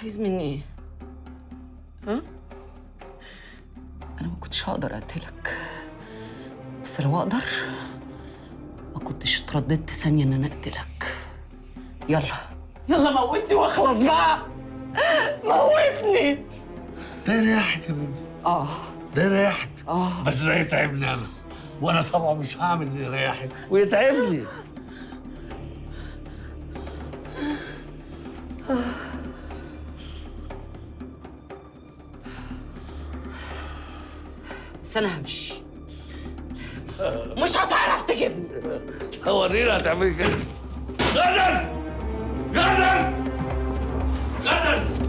عايز مني ايه؟ ها؟ انا ما كنتش هقدر اقتلك، بس لو اقدر ما كنتش اترددت ثانيه ان انا اقتلك. يلا يلا موتني واخلص بقى، موتني. ده يريحك يا بنتي. ده يريحك. بس ده يتعبني انا، وانا طبعا مش هعمل اللي يريحك ويتعبني. بس انا همشي، مش هتعرف تجيبني. ورينا هتعملي كده. غزل! غزل! غزل!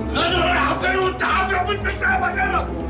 غزل رايحه فين وانت عافيه وبتمشيها كده؟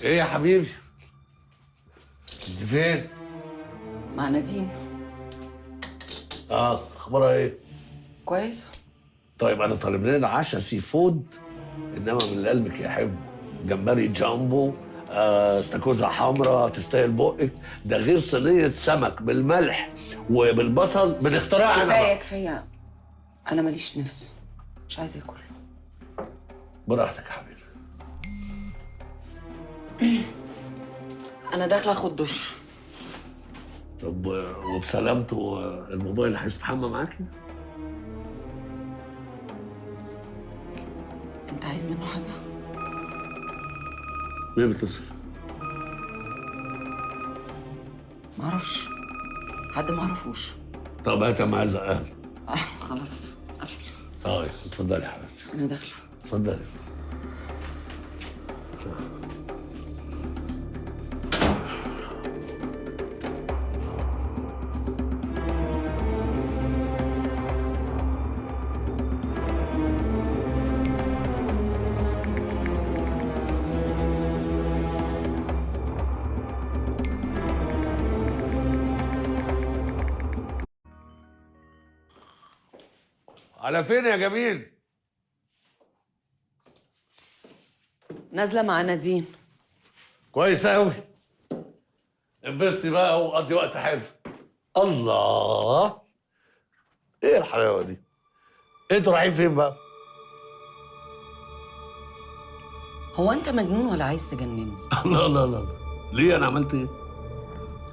ايه يا حبيبي؟ انت فين؟ مع نادين. اخبارها ايه؟ كويس. طيب انا طالب لنا عشاء سي فود، انما من اللي قلبك يحبه. جمبري جامبو، استاكوزا حمراء تستاهل بقك، ده غير صينيه سمك بالملح وبالبصل بالاختراع. كفايه كفايه، انا ماليش نفس، مش عايزه اكل. براحتك يا حبيبي. انا داخله اخد دش. طب وبسلامته الموبايل هيستحمى معاكي؟ انت عايز منه حاجه؟ مين بيتصل؟ معرفش، حد معرفوش. طب هات معاه زقان. خلاص قفل. طيب اتفضلي يا حبيبتي. انا داخله. اتفضلي. على فين يا جميل؟ نازله مع نادين. كويس قوي. انبسطي بقى وقضي وقت حلو. الله، ايه الحلاوه دي؟ انتوا رايحين فين بقى؟ هو انت مجنون ولا عايز تجنني؟ لا لا لا، ليه؟ انا عملت ايه؟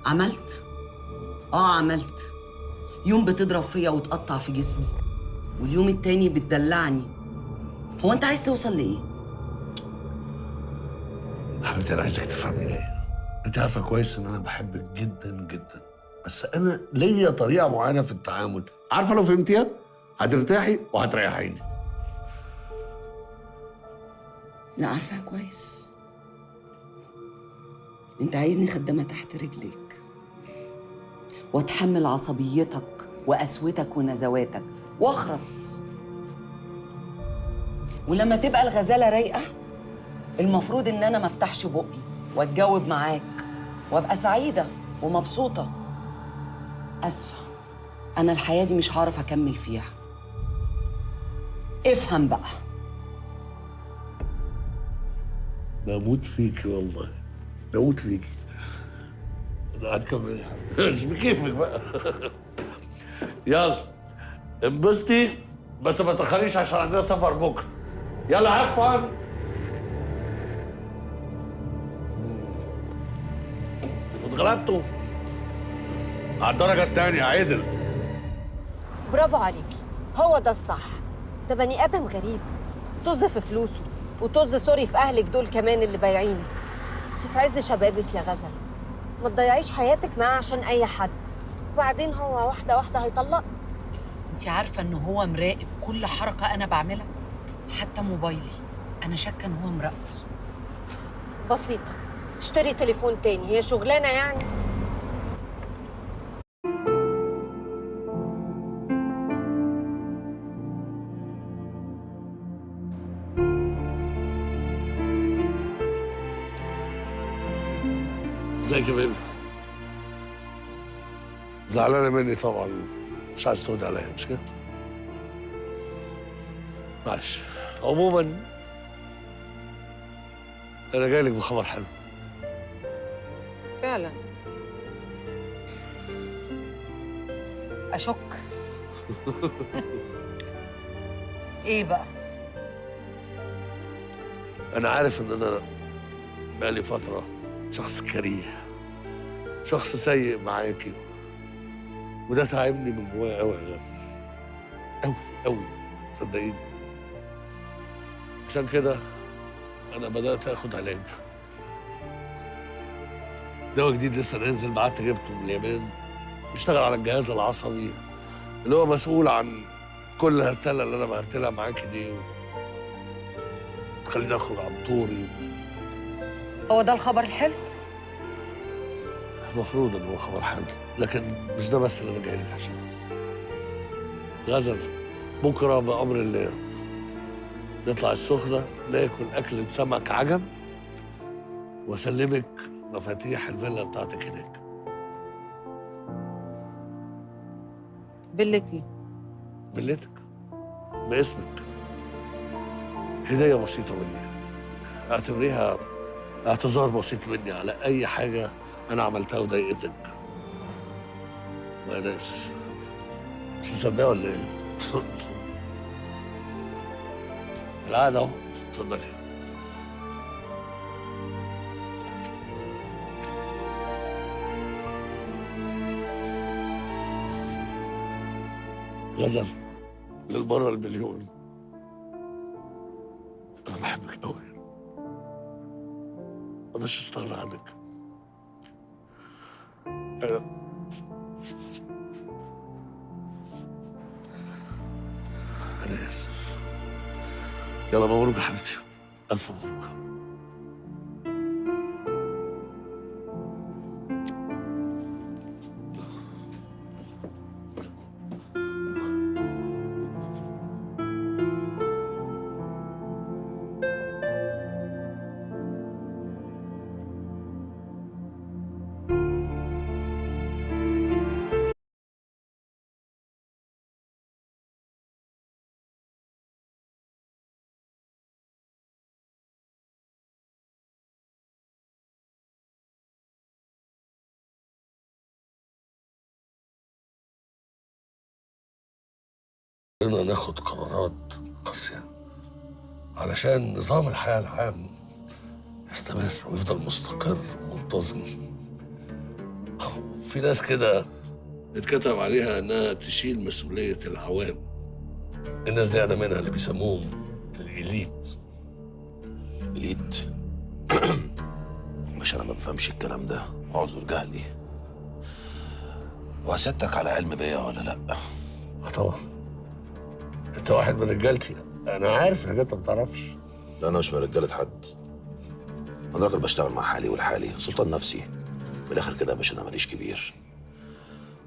عملت؟ عملت. يوم بتضرب فيا وتقطع في جسمي، واليوم التاني بتدلعني. هو انت عايز توصل لايه؟ حبيبتي انا عايزك تفهميني. انت عارفه كويس ان انا بحبك جدا جدا، بس انا ليا طريقه معينه في التعامل، عارفه لو فهمتيها هترتاحي وهتريحيني. لا عارفاها كويس. انت عايزني خدامه تحت رجليك واتحمل عصبيتك وقسوتك ونزواتك واخرس، ولما تبقى الغزاله رايقه المفروض ان انا ما افتحش بقي واتجاوب معاك وابقى سعيده ومبسوطه. اسفه، انا الحياه دي مش هعرف اكمل فيها. افهم بقى. بموت فيكي والله، بموت فيكي. لا هتكمل يا حبيبي مش بكيفك بقى. يلا انبسطي بس ما تاخريش عشان عندنا سفر بكره. يلا هاف فن. اتغلبتوا على الدرجه الثانيه عدل. برافو عليكي، هو ده الصح. ده بني ادم غريب، طز في فلوسه وطز سوري في اهلك دول كمان اللي بايعينك. انت في عز شبابك يا غزل، ما تضيعيش حياتك معاه عشان اي حد، وبعدين هو واحده واحده هيطلقك. انت عارفه ان هو مراقب كل حركه انا بعملها، حتى موبايلي انا شاكه ان هو مراقب. بسيطه، اشتري تليفون تاني، هي شغلانه يعني. ازيك يا بيبي؟ زعلانه مني طبعا، مش عايز ترد عليا مش كده؟ معلش. عموما انا جاي لك بخبر حلو. فعلا اشك. ايه بقى؟ انا عارف ان انا بقالي فتره شخص كريه، شخص سيء معاكي، وده تعبني من جوايا قوي يا غزل، قوي قوي صدقيني. عشان كده انا بدات اخد علاج، دواء جديد لسه نازل، بعت جبته من اليابان، بيشتغل على الجهاز العصبي اللي هو مسؤول عن كل الهرتله اللي انا بهرتلها معاكي دي، تخليني اخرج عن طوري. هو ده الخبر الحلو؟ المفروض ان هو خبر حلو، لكن مش ده بس اللي انا جاي لك عشانه. غزل، بكره بامر الله نطلع السخنه ناكل اكله سمك عجم، واسلمك مفاتيح الفيلا بتاعتك هناك. فيلتي؟ فيلتك باسمك، هديه بسيطه مني، اعتبريها اعتذار بسيط مني على اي حاجه انا عملتها وضايقتك. وانا اسف. مش مصدقه ولا ايه؟ العادة اهو، اتفضلي. غزل، للمرة المليون أنا بحبك أوي، مقدرش أستغنى عنك. أنا آسف. يلا مبروك يا حبيبتي، ألف مبروك. قدرنا ناخد قرارات قاسية علشان نظام الحياة العام يستمر ويفضل مستقر ومنتظم. في ناس كده اتكتب عليها انها تشيل مسؤولية العوام. الناس دي انا منها، اللي بيسموهم الإليت. إليت؟ مش أنا ما بفهمش الكلام ده، أعذر جهلي. وسيادتك على علم بيا ولا لأ؟ طبعا، انت واحد من رجالتي، انا عارف انك انت ما بتعرفش. لا أنا مش من رجالة حد، أنا راجل بشتغل مع حالي ولحالي، سلطان نفسي. من الآخر كده يا باشا أنا ماليش كبير.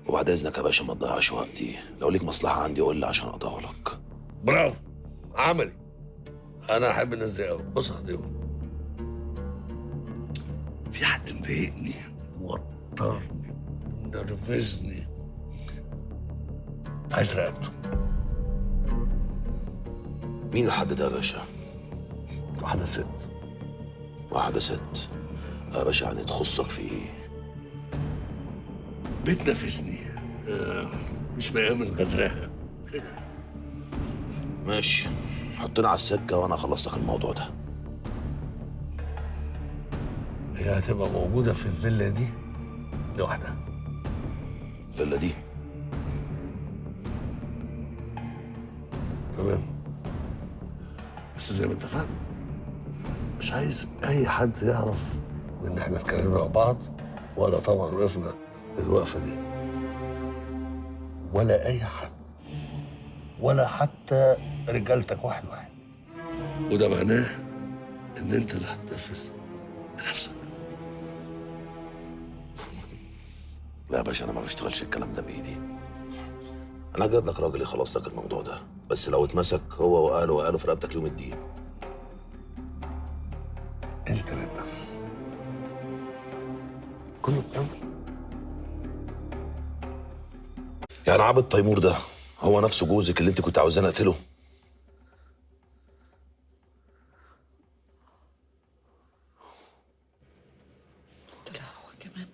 وبعد إذنك يا باشا ما تضيعش وقتي، لو ليك مصلحة عندي قول لي عشان أقضيها لك. برافو، عملي. انا احب الناس دي قوي، بص اخديهم. في حد مضايقني، موترني، نرفزني، عايز رقبته. مين الحد ده يا باشا؟ واحدة ست. واحدة ست؟ يا باشا يعني تخصك في إيه؟ بتنافسني. مش مآمن غدرها. ماشي، حطنا على السكه وانا خلصت لك الموضوع ده. هي هتبقى موجودة في الفيلا دي لوحدها. الفيلا دي تمام، بس زي ما اتفقنا مش عايز أي حد يعرف إن إحنا اتكلمنا مع بعض، ولا طبعا وقفنا الوقفة دي، ولا أي حد، ولا حتى رجالتك واحد واحد. وده معناه إن أنت اللي هتنفذ بنفسك. لا يا باشا، انا ما بشتغلش الكلام ده بايدي. انا جايب لك راجل يخلص لك الموضوع ده، بس لو اتمسك هو واهله في رقبتك يوم الدين. أنت اللي تنفذ كله بكامل. يعني عبد تيمور ده هو نفسه جوزك اللي انت كنت عاوزاني اقتله؟ طلع هو كمان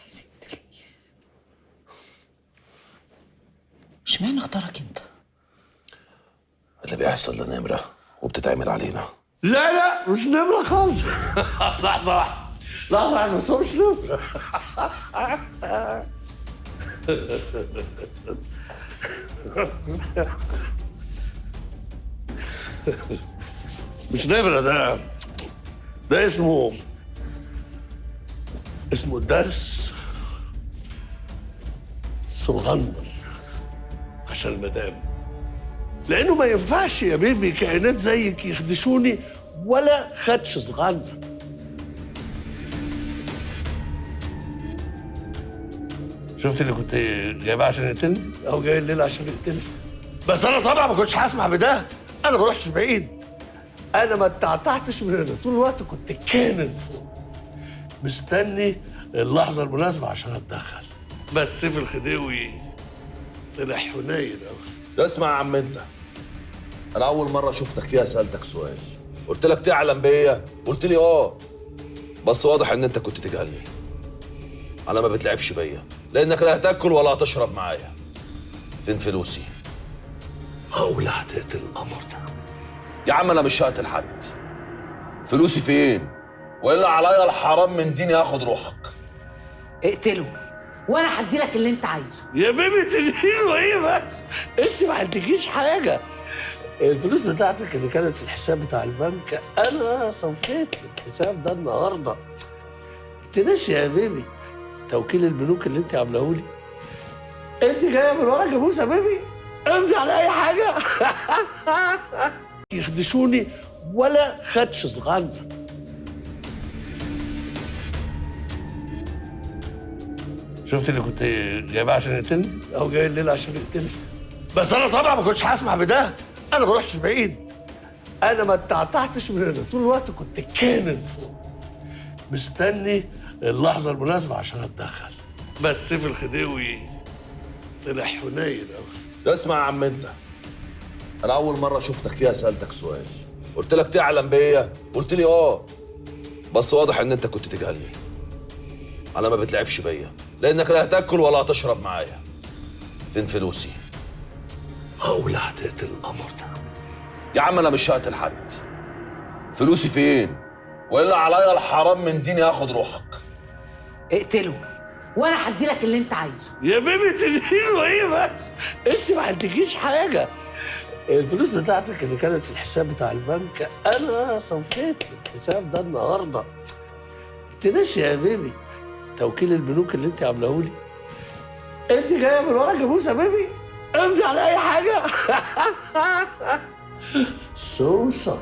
عايز يقتلني. اشمعنى اختارك انت؟ اللي بيحصل ده نمره وبتتعمل علينا. لا لا، مش نمرة خالص. لحظة واحدة، لحظة واحدة، بس هو مش نمرة. مش نمرة، ده اسمه الدرس صغنن عشان المدام، لأنه ما ينفعش يا بيبي كائنات زيك يخدشوني ولا خدش صغنن. شفت اللي كنت جايبها عشان يقتلني أو جاي الليلة عشان يقتلني؟ بس أنا طبعا ما كنتش هسمح بده، أنا ما رحتش بعيد، أنا ما اتعتعتش من هنا، طول الوقت كنت كامل فوق مستني اللحظة المناسبة عشان أتدخل. بس سيف الخديوي طلع حنين أوي. اسمع يا عم، انت انا اول مره شفتك فيها سالتك سؤال، قلت لك تعلم بيا، قلت لي اه، بس واضح ان انت كنت تجهلني. انا ما بتلعبش بيا لانك لا هتاكل ولا هتشرب معايا. فين فلوسي؟ أو لا هتقتل القمر ده. يا عم انا مش هقتل حد. فلوسي فين؟ والا عليا الحرام من ديني هاخد روحك. اقتله وانا هدي لك اللي انت عايزه. يا بيبي تديله ايه بس؟ انت ما عندكيش حاجه. الفلوس بتاعتك اللي كانت في الحساب بتاع البنك انا صفيت الحساب ده النهارده. انت ناسي يا بيبي توكيل البنوك اللي انت عاملاه لي؟ انت جايه من ورا جاموسه يا بيبي، امضي على اي حاجه. يخدشوني ولا خدش صغنن. شفت اللي كنت جايبها عشان يقتلني او جاي الليله عشان يقتلني؟ بس انا طبعا ما كنتش هسمح بده، انا ما رحتش بعيد، انا ما اتعتعتش من هنا، طول الوقت كنت كامل فوق مستني اللحظه المناسبه عشان اتدخل. بس سيف الخديوي طلع حنين قوي. اسمع يا عم، انت انا اول مره شفتك فيها سالتك سؤال، قلت لك تعلم بيا، قلت لي اه، بس واضح ان انت كنت تجهلني. انا ما بتلعبش بيا لانك لا هتاكل ولا هتشرب معايا. فين فلوسي؟ او لا هتقتل القمر ده. يا عم انا مش هقتل حد. فلوسي فين؟ والا عليا الحرام من ديني هاخد روحك. اقتله وانا هدي لك اللي انت عايزه. يا بيبي تديله ايه بس؟ انت ما عندكيش حاجه. الفلوس بتاعتك اللي كانت في الحساب بتاع البنك انا صفيت الحساب ده النهارده. انت ناسي يا بيبي توكيل البنوك اللي انت عاملاه لي؟ انت جايه من ورا جاموسه يا بيبي، امضي على اي حاجه. سو سوري.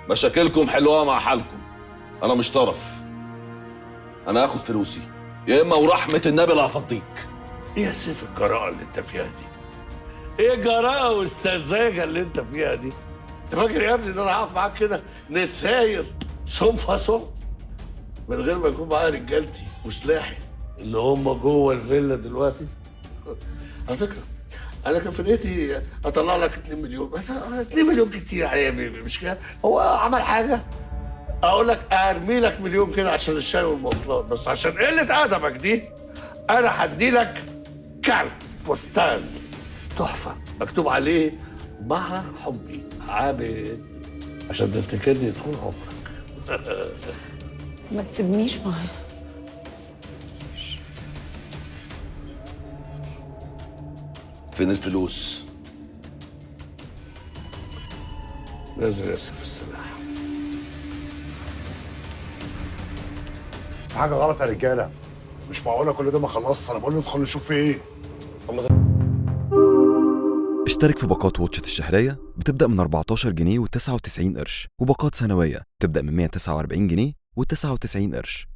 مشاكلكم حلوه مع حالكم، انا مش طرف. انا هاخد فلوسي يا اما ورحمه النبي اللي هفضيك. ايه يا سيف الجراءه اللي انت فيها دي؟ ايه الجراءه والسذاجه اللي انت فيها دي؟ انت فاكر يا ابني ان انا هقف معاك كده نتساير صنف صنف من غير ما يكون معايا رجالتي وسلاحي اللي هم جوه الفيلا دلوقتي؟ على فكره انا كان في نيتي اطلع لك 2 مليون، بس 2 مليون كتير يا بيبي، مش كده؟ هو عمل حاجه؟ اقول لك ارمي لك مليون كده عشان الشاي والمواصلات، بس عشان قله ادبك دي انا هدي لك كارت بوستال تحفه مكتوب عليه مع حبي عابد، عشان تفتكرني طول عمرك. ما تسيبنيش معايا. فين الفلوس؟ نازل ياسف السلاح. في حاجه غلط يا رجاله، مش معقوله كل ده ما خلصش. انا بقول ندخل نشوف في ايه. اشترك في باقات واتشت الشهرية بتبدأ من 14 جنيه و99 قرش، وباقات سنوية بتبدأ من 149 جنيه و99 قرش.